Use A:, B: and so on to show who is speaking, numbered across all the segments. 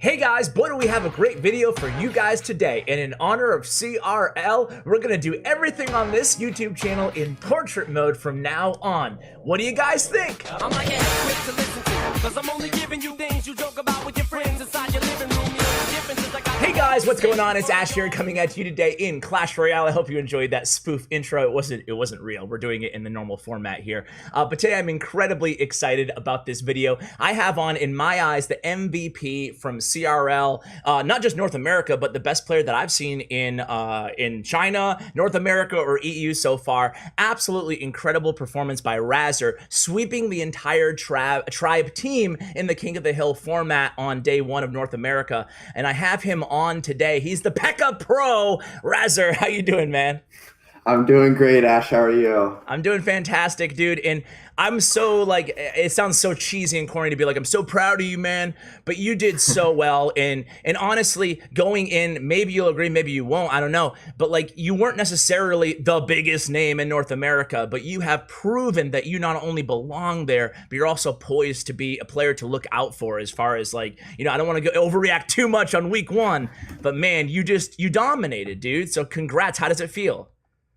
A: Hey guys, boy do we have a great video for you guys today, and in honor of CRL, we're gonna do everything on this YouTube channel in portrait mode from now on. What do you guys think?
B: I'm like, hey, quick to listen to, cause I'm only giving you things you joke about with your friends inside your living room. You know the difference is I got.
A: Hey guys, what's going on? It's Ash here coming at you today in Clash Royale. I hope you enjoyed that spoof intro. It wasn't real. We're doing it in the normal format here. But today I'm incredibly excited about this video. I have on, in my eyes, the MVP from CRL, not just North America, but the best player that I've seen in China, North America, or EU so far. Absolutely incredible performance by Razor, sweeping the entire tribe team in the King of the Hill format on day one of North America. And I have him on today. He's the Pekka Pro. Razor, how you doing, man?
C: I'm doing great, Ash. How are you?
A: I'm doing fantastic, dude. And I'm so, like, it sounds so cheesy and corny to be like, I'm so proud of you, man. But you did so well. And honestly, going in, maybe you'll agree, maybe you won't, I don't know. But, like, you weren't necessarily the biggest name in North America, but you have proven that you not only belong there, but you're also poised to be a player to look out for as far as, like, you know, I don't want to overreact too much on week one. But, man, you dominated, dude. So congrats. How does it feel?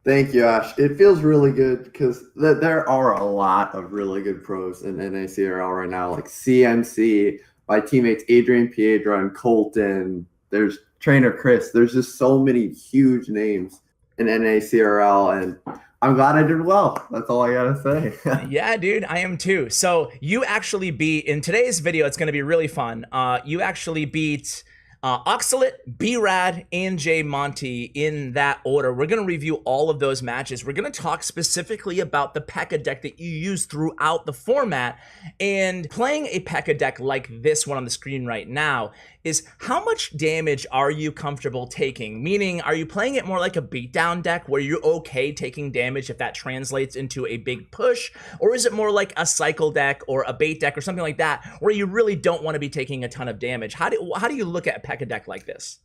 C: Thank you, Ash. It feels really good because there are a lot of really good pros in NACRL right now, like CMC, my teammates Adrian Piedra and Colton. There's trainer Chris. There's just so many huge names in NACRL, and I'm glad I did well. That's all I gotta say.
A: Yeah, dude, I am too. So you actually beat, in today's video, it's gonna be really fun. You actually beat Oxalate, B-Rad, and J Monty in that order. We're going to review all of those matches. We're going to talk specifically about the Pekka deck that you use throughout the format. And playing a Pekka deck like this one on the screen right now is how much damage are you comfortable taking? Meaning, are you playing it more like a beatdown deck where you're okay taking damage if that translates into a big push? Or is it more like a cycle deck or a bait deck or something like that where you really don't want to be taking a ton of damage? How do you look at a Pekka deck like this?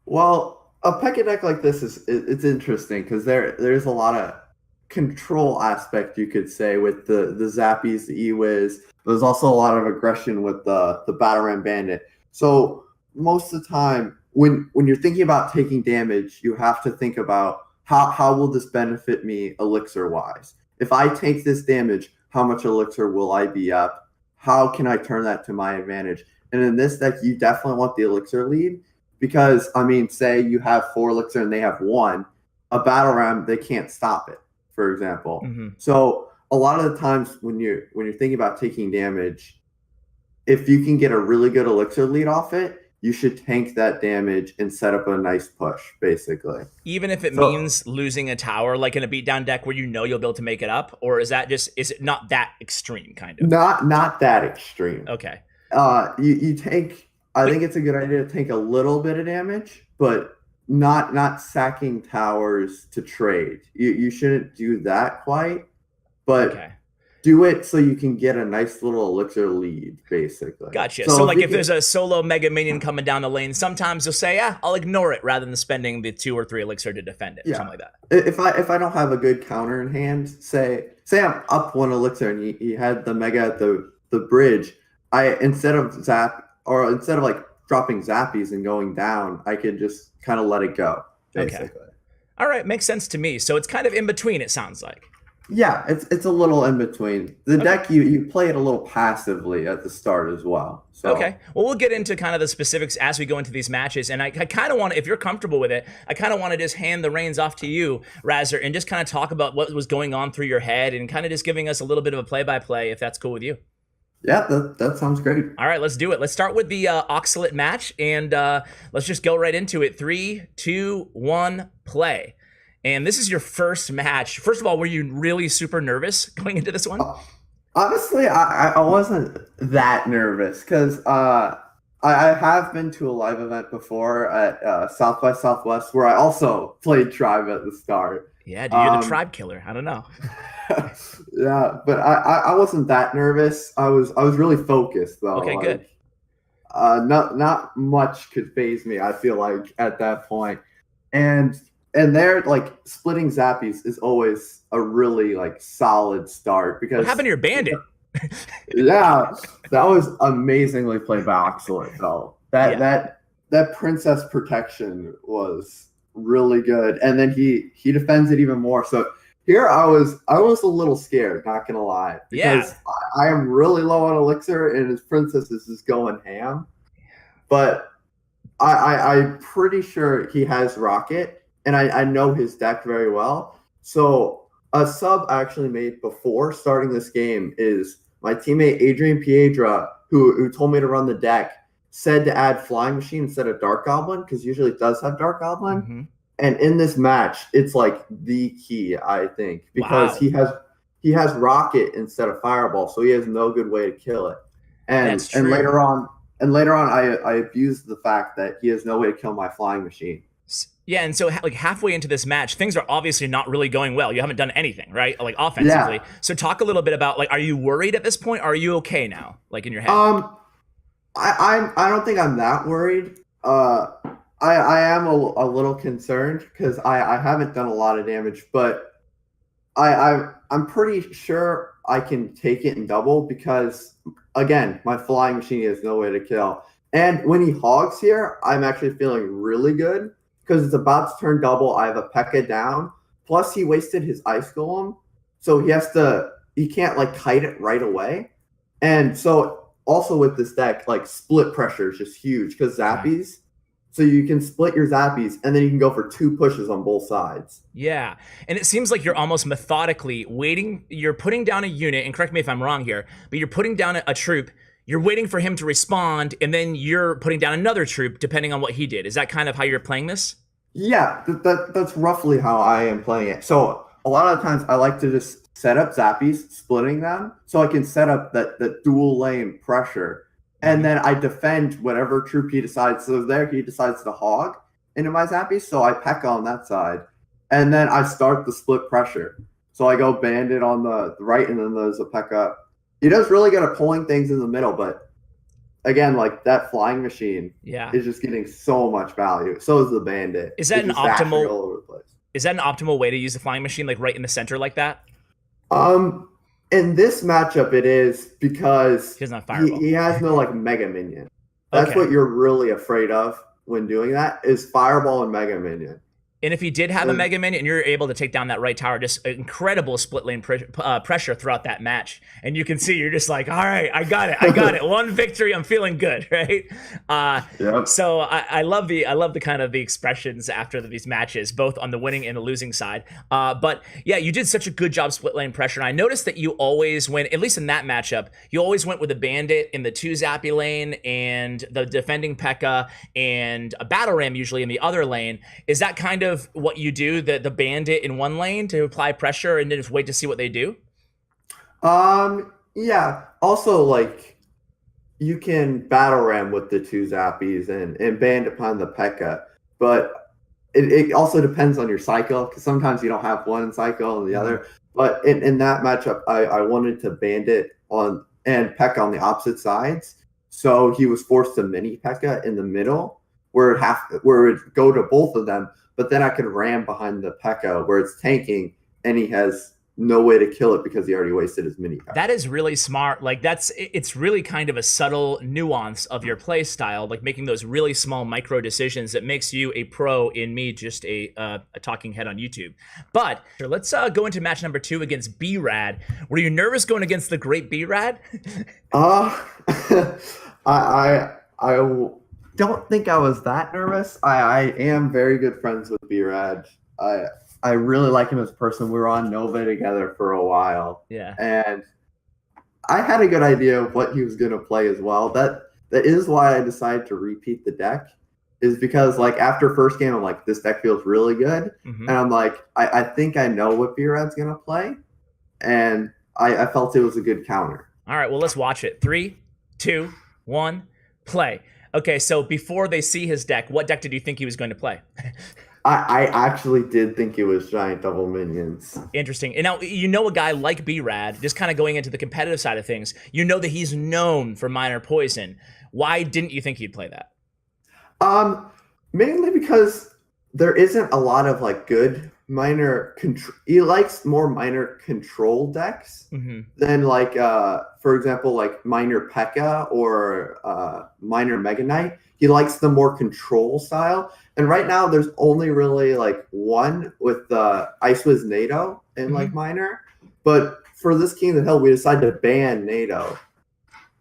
C: Well, a Pekka deck like this it's interesting because there's a lot of control aspect, you could say, with the Zappies, the E-Wiz. There's also a lot of aggression with the Batarang Bandit. So most of the time, when you're thinking about taking damage, you have to think about how will this benefit me elixir-wise? If I take this damage, how much elixir will I be up? How can I turn that to my advantage? And in this deck, you definitely want the elixir lead because, I mean, say you have 4 elixir and they have 1, a Batarang, they can't stop it, for example.
A: Mm-hmm.
C: So a lot of the times when you're thinking about taking damage, if you can get a really good elixir lead off it, you should tank that damage and set up a nice push, basically.
A: Even if it means losing a tower, like in a beatdown deck where you know you'll be able to make it up? Or is it not that extreme, kind of?
C: Not that extreme.
A: Okay.
C: You tank, I think it's a good idea to tank a little bit of damage, but not sacking towers to trade. You shouldn't do that quite, but okay. Do it so you can get a nice little elixir lead, basically.
A: Gotcha. So like if there's a solo mega minion coming down the lane, sometimes you'll say, yeah, I'll ignore it rather than spending the 2 or 3 elixir to defend it, something like that.
C: If I don't have a good counter in hand, say I'm up 1 elixir and you had the mega at the bridge, instead of like dropping zappies and going down, I could just kind of let it go, basically.
A: Okay. All right, makes sense to me. So it's kind of in between, it sounds like.
C: Yeah, it's a little in between. The deck, you play it a little passively at the start as well. So.
A: Okay. Well, we'll get into kind of the specifics as we go into these matches. And I kind of want to, if you're comfortable with it, I kind of want to just hand the reins off to you, Razor, and just kind of talk about what was going on through your head and kind of just giving us a little bit of a play-by-play, if that's cool with you.
C: Yeah, that sounds great.
A: All right, let's do it. Let's start with the Oxalate match, and let's just go right into it. 3, 2, 1, play. And this is your first match. First of all, were you really super nervous going into this one?
C: Honestly, I wasn't that nervous because I have been to a live event before at South by Southwest where I also played Tribe at the start.
A: Yeah, dude, you're the Tribe killer. I don't know.
C: Yeah, but I wasn't that nervous. I was really focused though.
A: Okay, good.
C: Not much could faze me, I feel like, at that point. And they're like splitting zappies is always a really like solid start because
A: what happened to your bandit?
C: Yeah, that was amazingly played by Oxalate though. That
A: Yeah.
C: that princess protection was really good, and then he defends it even more. So here I was a little scared, not gonna lie,
A: Yeah.
C: because I am really low on elixir, and his princess is just going ham. But I'm pretty sure he has rocket, and I know his deck very well. So a sub I actually made before starting this game is my teammate Adrian Piedra, who told me to run the deck, said to add Flying Machine instead of Dark Goblin, because usually it does have Dark Goblin.
A: Mm-hmm.
C: And in this match, it's like the key, I think, because
A: Wow.
C: he has rocket instead of fireball, so he has no good way to kill it. And
A: That's true.
C: and later on I abused the fact that he has no way to kill my flying machine.
A: Yeah, and so like halfway into this match, things are obviously not really going well. You haven't done anything, right? Like offensively.
C: Yeah.
A: So talk a little bit about like, are you worried at this point? Or are you okay now? Like in your head?
C: I don't think I'm that worried. I am a little concerned because I haven't done a lot of damage, but I'm pretty sure I can take it in double because again, my flying machine has no way to kill. And when he hogs here, I'm actually feeling really good because it's about to turn double. I have a Pekka down. Plus, he wasted his ice golem, so he can't like kite it right away. And so also with this deck, like split pressure is just huge because zappies. So you can split your zappies, and then you can go for 2 pushes on both sides.
A: Yeah, and it seems like you're almost methodically waiting. You're putting down a unit, and correct me if I'm wrong here, but you're putting down a troop. You're waiting for him to respond, and then you're putting down another troop, depending on what he did. Is that kind of how you're playing this?
C: Yeah, that's roughly how I am playing it. So a lot of times I like to just set up zappies, splitting them, so I can set up that dual lane pressure. And then I defend whatever troop he decides. So there he decides to hog into my zappies, so I Pekka on that side. And then I start the split pressure. So I go bandit on the right, and then there's a Pekka. He does really good at pulling things in the middle, but again, like that flying machine is just getting so much value. So is the bandit.
A: Is that an optimal
C: all over the place?
A: Is that an optimal way to use the flying machine, like right in the center like that?
C: In this matchup, it is because
A: he
C: has no like mega minion. That's what you're really afraid of when doing that is fireball and mega minion.
A: And if he did have a Mega Minion and you're able to take down that right tower, just incredible split lane pressure throughout that match. And you can see you're just like, all right, I got it. One victory, I'm feeling good, right?
C: Yep.
A: So I love the kind of the expressions after these matches, both on the winning and the losing side. But yeah, you did such a good job split lane pressure. And I noticed that you always went, at least in that matchup, you always went with a bandit in the 2 zappy lane and the defending Pekka and a battle ram usually in the other lane. Is that kind of what you do, the bandit in one lane to apply pressure and then just wait to see what they do?
C: Yeah. Also, like, you can battle ram with the 2 zappies and bandit upon the Pekka, but it also depends on your cycle because sometimes you don't have one cycle and the other. But in that matchup, I wanted to bandit on and Pekka on the opposite sides, so he was forced to mini Pekka in the middle where it would go to both of them. But then I could ram behind the Pekka where it's tanking, and he has no way to kill it because he already wasted his mini Pekka.
A: That is really smart. Like it's really kind of a subtle nuance of your play style, like making those really small micro decisions that makes you a pro in me, just a talking head on YouTube. But let's go into match number 2 against B-Rad. Were you nervous going against the great B-Rad?
C: I don't think I was that nervous. I am very good friends with B-Rad. I really like him as a person. We were on Nova together for a while.
A: Yeah.
C: And I had a good idea of what he was going to play as well. That is why I decided to repeat the deck, is because like after first game, I'm like, this deck feels really good. And I'm like, I think I know what B-Rad's going to play. And I felt it was a good counter.
A: All right, well, let's watch it. 3, 2, 1, play. Okay, so before they see his deck, what deck did you think he was going to play?
C: I actually did think it was giant double minions.
A: Interesting. And now, you know, a guy like B-Rad, just kind of going into the competitive side of things, you know that he's known for minor poison. Why didn't you think he'd play that?
C: Mainly because there isn't a lot of like good he likes more minor control decks
A: Mm-hmm.
C: than like for example like minor Pekka or minor Mega Knight. He likes the more control style. And right now there's only really like one with Ice Wiz NATO in like
A: Mm-hmm.
C: minor. But for this King of the Hill, we decided to ban NATO.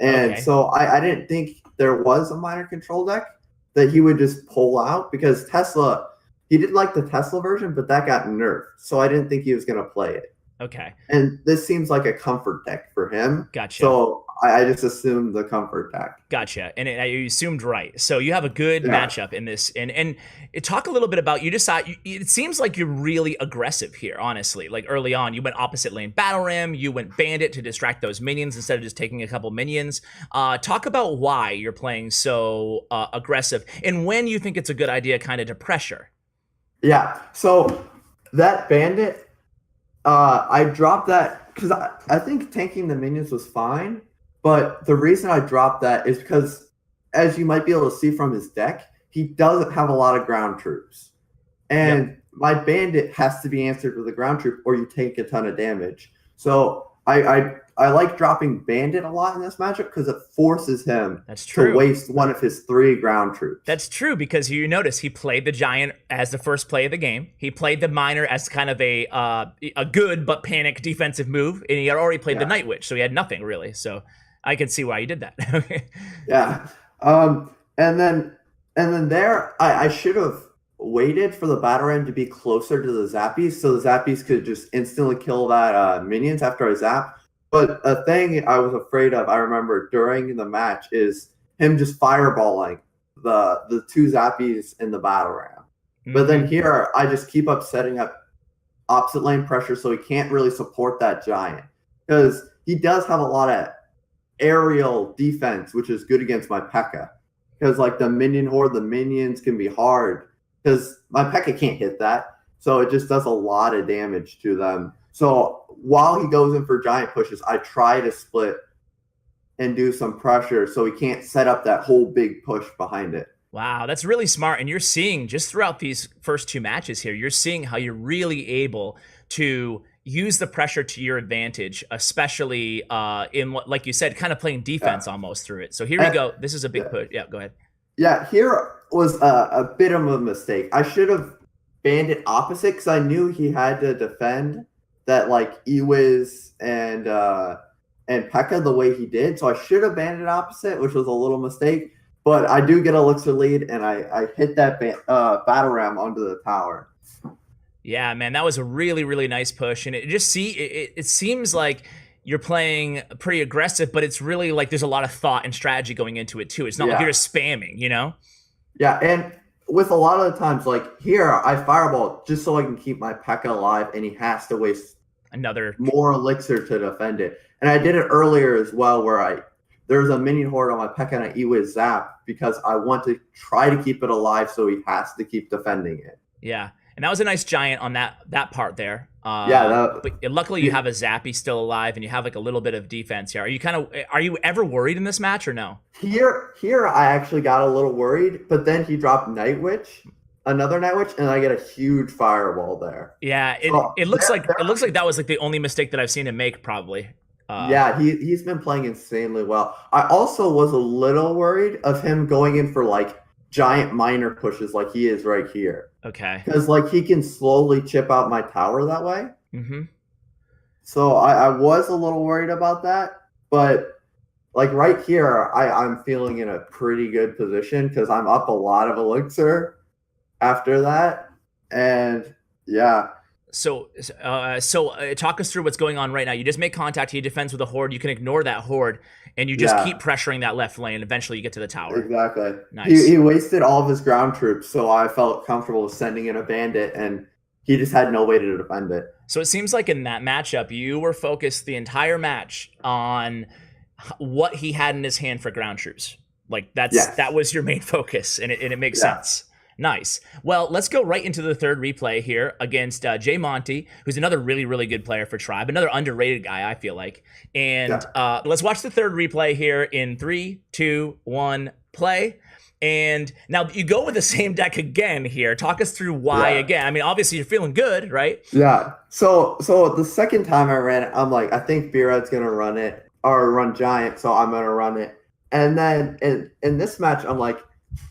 C: And
A: Okay.
C: so I didn't think there was a minor control deck that he would just pull out because Tesla, he did like the Tesla version, but that got nerfed. So I didn't think he was going to play it.
A: Okay.
C: And this seems like a comfort deck for him.
A: Gotcha.
C: So I just assumed the comfort deck.
A: Gotcha. And you assumed right. So you have a good
C: Yeah.
A: matchup in this. And talk a little bit about, it seems like you're really aggressive here, honestly. Like early on, you went opposite lane Battle Ram, you went Bandit to distract those minions instead of just taking a couple minions. Talk about why you're playing so aggressive and when you think it's a good idea kind of to pressure.
C: Yeah. So that Bandit, I dropped that because I think tanking the minions was fine. But the reason I dropped that is because, as you might be able to see from his deck, he doesn't have a lot of ground troops. And my Bandit has to be answered with a ground troop or you take a ton of damage. So I like dropping Bandit a lot in this matchup because it forces him to waste one of his 3 ground troops.
A: That's true because you notice he played the Giant as the first play of the game. He played the Miner as kind of a good but panic defensive move, and he had already played the Night Witch, so he had nothing really. So I can see why you did that.
C: Yeah. And then there, I should have waited for the Battle Ram to be closer to the Zappies, so the Zappies could just instantly kill that minions after I zap. But a thing I was afraid of, I remember during the match, is him just fireballing the 2 Zappies in the Battle Ram. Mm-hmm. But then here, I just keep setting up opposite lane pressure so he can't really support that Giant. Because he does have a lot of aerial defense, which is good against my Pekka. Because like the minion horde, the minions can be hard. Because my Pekka can't hit that. So it just does a lot of damage to them. So while he goes in for giant pushes, I try to split and do some pressure so he can't set up that whole big push behind it.
A: Wow, that's really smart. And you're seeing just throughout these first 2 matches here, you're seeing how you're really able to use the pressure to your advantage, especially in what, like you said, kind of playing defense almost through it. So here we go. This is a big push. Yeah, go ahead.
C: Yeah, here was a bit of a mistake. I should have banned it opposite because I knew he had to defend that like Ewiz and Pekka the way he did. So I should have banned it opposite, which was a little mistake. But I do get Elixir lead, and I hit that Battle Ram onto the tower.
A: Yeah, man, that was a really, really nice push. And it seems like you're playing pretty aggressive, but it's really like there's a lot of thought and strategy going into it too. It's not like you're just spamming, you know?
C: Yeah, and with a lot of the times, like here, I fireball just so I can keep my Pekka alive, and he has to waste
A: another
C: more elixir to defend it. And I did it earlier as well, where there's a minion horde on my Pekka and I Ewiz zap because I want to try to keep it alive, so he has to keep defending it.
A: Yeah, and that was a nice giant on that part there.
C: But
A: luckily you have a Zappy still alive, and you have like a little bit of defense here. Are you ever worried in this match or no?
C: Here I actually got a little worried, but then he dropped Night Witch, another Night Witch, and I get a huge fireball there.
A: Yeah, it looks like that was like the only mistake that I've seen him make probably.
C: Yeah, he's been playing insanely well. I also was a little worried of him going in for like giant minor pushes like he is right here.
A: Okay.
C: Because like he can slowly chip out my tower that way.
A: Mm-hmm.
C: So I was a little worried about that. But like right here, I'm feeling in a pretty good position because I'm up a lot of elixir after that. And yeah.
A: So talk us through what's going on right now. You just make contact. He defends with a horde. You can ignore that horde, and you just keep pressuring that left lane. Eventually, you get to the tower.
C: Exactly.
A: Nice.
C: He wasted all of his ground troops, so I felt comfortable sending in a bandit, and he just had no way to defend it.
A: So it seems like in that matchup, you were focused the entire match on what he had in his hand for ground troops. Like that was your main focus, and it makes sense. Nice. Well, let's go right into the third replay here against Jay Monty, who's another really, really good player for Tribe, another underrated guy, I feel like. And let's watch the third replay here in 3, 2, 1, play. And now you go with the same deck again here. Talk us through why again. I mean, obviously you're feeling good, right?
C: Yeah. So the second time I ran it, I'm like, I think B-Rad's gonna run it or run Giant, so I'm gonna run it. And then in this match, I'm like,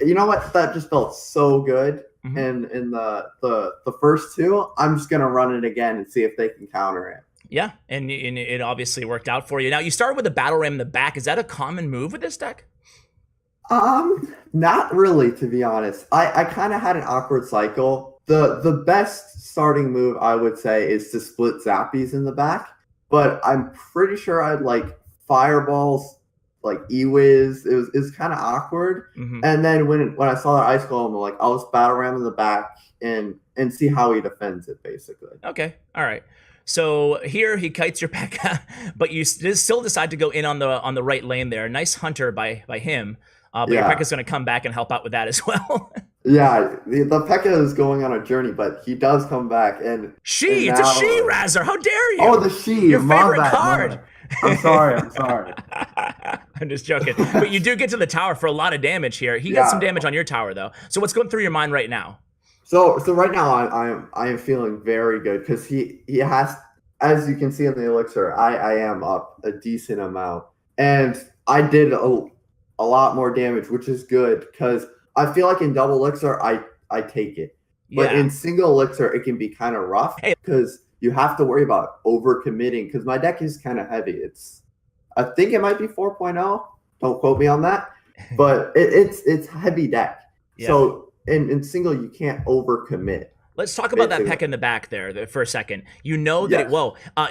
C: you know what? That just felt so good. And in the first two, I'm just gonna run it again and see if they can counter it.
A: Yeah, and it obviously worked out for you. Now you started with a battle ram in the back. Is that a common move with this deck?
C: Not really, to be honest. I kind of had an awkward cycle. The best starting move I would say is to split Zappies in the back, but I'm pretty sure I'd like fireballs, like E-Wiz. It was kind of awkward. And then when I saw that ice golem, I'm like, I'll just battle ram in the back and see how he defends it, basically.
A: Okay, all right. So here he kites your Pekka, but you still decide to go in on the right lane there. Nice hunter by him. But your Pekka's going to come back and help out with that as well.
C: Yeah, the Pekka is going on a journey, but he does come back. And
A: it's
C: now,
A: a she, Razor. How dare you?
C: Oh, the she.
A: Your favorite card.
C: I'm sorry.
A: I'm just joking. But you do get to the tower for a lot of damage here. He gets some damage on your tower, though. So what's going through your mind right now?
C: So right now I am feeling very good because he has, as you can see in the elixir, I am up a decent amount, and I did a lot more damage, which is good because I feel like in double elixir I take it, but in single elixir it can be kind of rough because you have to worry about overcommitting because my deck is kind of heavy. I think it might be 4.0. Don't quote me on that, but it's heavy deck. So in single you can't overcommit.
A: Let's talk about that Pekka in the back there for a second. You know that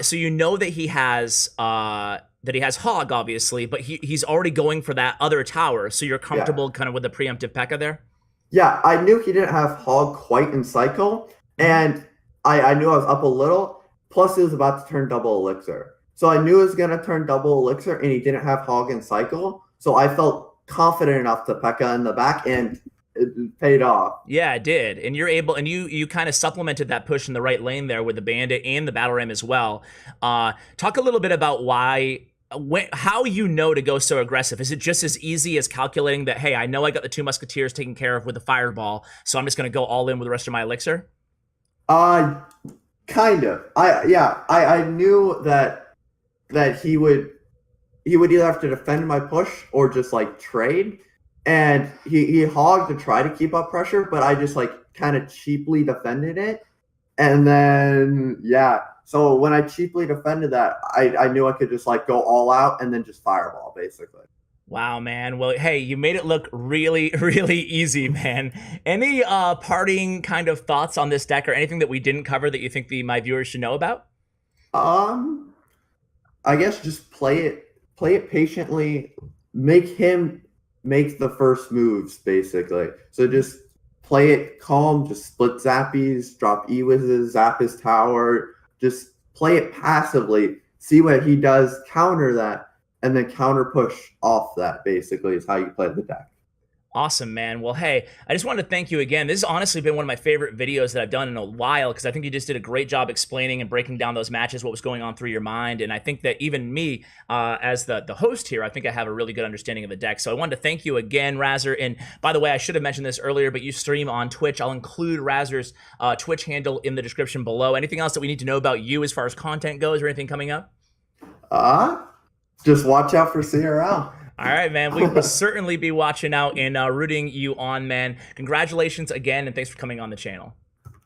A: so you know that he has Hog, obviously, but he's already going for that other tower. So you're comfortable kind of with the preemptive Pekka there? Yeah,
C: I knew he didn't have Hog quite in cycle, and I knew I was up a little. Plus, it was about to turn double elixir. So I knew it was going to turn double elixir, and he didn't have Hog in cycle. So I felt confident enough to Pekka in the back, and it paid off.
A: Yeah, it did. And you're able, and you kind of supplemented that push in the right lane there with the Bandit and the Battle Ram as well. Talk a little bit about how you know to go so aggressive. Is it just as easy as calculating that, hey, I know I got the 2 Musketeers taken care of with the Fireball, so I'm just going to go all in with the rest of my elixir?
C: Kind of. I knew that he would either have to defend my push or just like trade. And he hogged to try to keep up pressure, but I just like kind of cheaply defended it. And then, so when I cheaply defended that, I knew I could just like go all out and then just fireball, basically.
A: Wow, man. Well, hey, you made it look really, really easy, man. Any parting kind of thoughts on this deck or anything that we didn't cover that you think my viewers should know about?
C: I guess just play it patiently, make him make the first moves, basically. So just play it calm, just split Zappies, drop E-Wizes, zap his tower, just play it passively, see what he does, counter that, and then counter push off that, basically, is how you play the deck.
A: Awesome, man. Well, hey, I just wanted to thank you again. This has honestly been one of my favorite videos that I've done in a while because I think you just did a great job explaining and breaking down those matches, what was going on through your mind. And I think that even me, as the host here, I think I have a really good understanding of the deck. So I wanted to thank you again, Razor. And by the way, I should have mentioned this earlier, but you stream on Twitch. I'll include Razor's Twitch handle in the description below. Anything else that we need to know about you as far as content goes or anything coming up?
C: Just watch out for CRL.
A: All right, man. We will certainly be watching out and rooting you on, man. Congratulations again, and thanks for coming on the channel.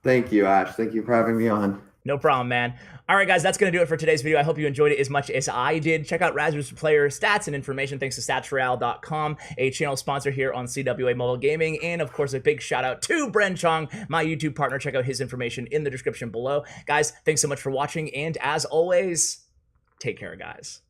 C: Thank you, Ash. Thank you for having me on.
A: No problem, man. All right, guys, that's going to do it for today's video. I hope you enjoyed it as much as I did. Check out Razor's player stats and information thanks to statsroyale.com, a channel sponsor here on CWA Mobile Gaming. And, of course, a big shout-out to Bren Chong, my YouTube partner. Check out his information in the description below. Guys, thanks so much for watching, and as always, take care, guys.